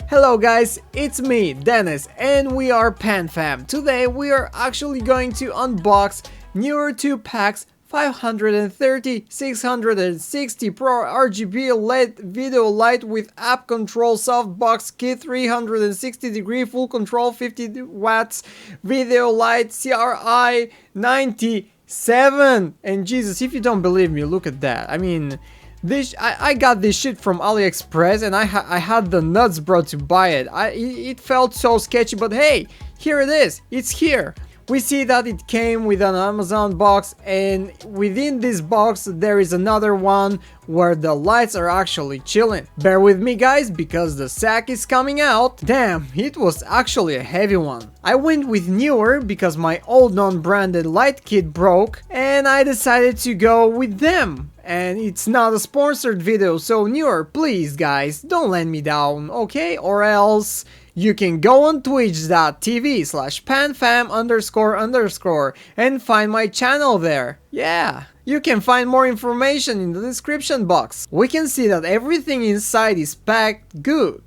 Hello guys, it's me, Dennis, and we are PanFam. Today we are actually going to unbox Neewer 2 packs 530 660 Pro RGB LED video light with app control softbox kit, 360 degree full control, 50 watts video light, CRI 97. And Jesus, if you don't believe me, look at that. I mean, this I got this shit from Aliexpress, and I had the nuts, bro, to buy it. It felt so sketchy, but hey, here it is. It's here. We see that it came with an Amazon box, and within this box there is another one where the lights are actually chilling. Bear with me guys, because the sack is coming out. Damn, it was actually a heavy one. I went with Neewer because my old non-branded light kit broke, and I decided to go with them. And it's not a sponsored video, so Neewer, please guys, don't let me down, okay? Or else you can go on twitch.tv/panfam__ and find my channel there. Yeah, you can find more information in the description box. We can see that everything inside is packed good,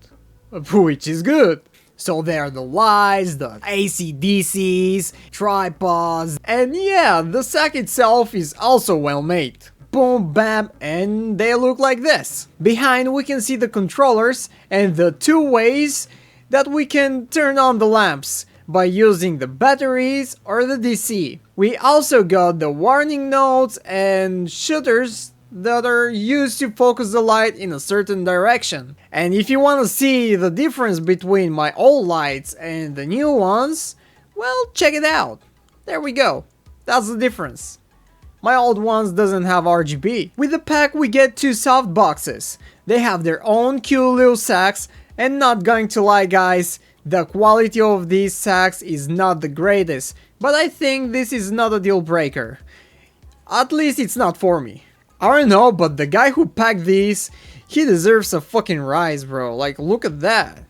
which is good. So there are the lights, the AC/DCs, tripods, and yeah, the sack itself is also well made. Boom, bam, and they look like this. Behind we can see the controllers and the two ways that we can turn on the lamps by using the batteries or the DC. We also got the warning notes and shooters that are used to focus the light in a certain direction. And if you want to see the difference between my old lights and the new ones, well, check it out. There we go. That's the difference. My old ones doesn't have RGB. With the pack we get two soft boxes. They have their own cute little sacks, and not going to lie guys, the quality of these sacks is not the greatest, but I think this is not a deal breaker. At least it's not for me. I don't know, but the guy who packed these, he deserves a fucking rise, bro. Like, look at that.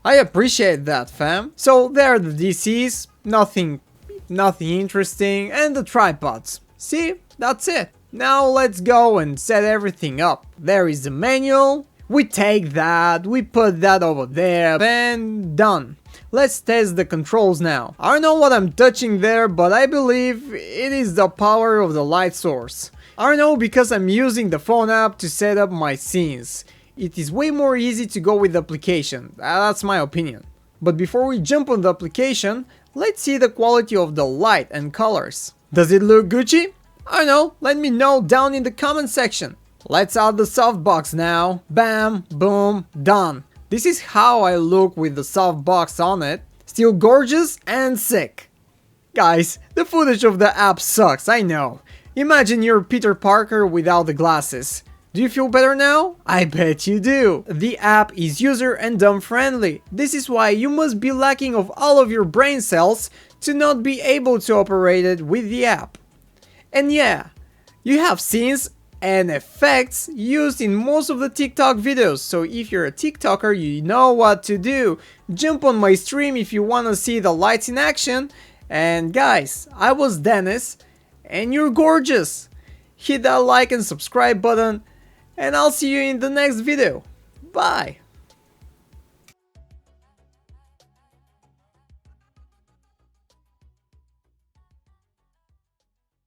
I appreciate that, fam. So there are the DCs, nothing interesting, and the tripods. See, that's it. Now let's go and set everything up. There is the manual. We take that, we put that over there, and done. Let's test the controls now. I don't know what I'm touching there, but I believe it is the power of the light source. I don't know, because I'm using the phone app to set up my scenes. It is way more easy to go with the application, that's my opinion. But before we jump on the application, let's see the quality of the light and colors. Does it look Gucci? I don't know, let me know down in the comment section. Let's add the softbox now. Bam, boom, done. This is how I look with the softbox on it. Still gorgeous and sick. Guys, the footage of the app sucks, I know. Imagine you're Peter Parker without the glasses. Do you feel better now? I bet you do. The app is user and dumb friendly. This is why you must be lacking of all of your brain cells to not be able to operate it with the app. And yeah, you have scenes and effects used in most of the TikTok videos, so if you're a TikToker, you know what to do. Jump on my stream if you want to see the lights in action. And guys, I was Dennis, and you're gorgeous. Hit that like and subscribe button, and I'll see you in the next video. Bye.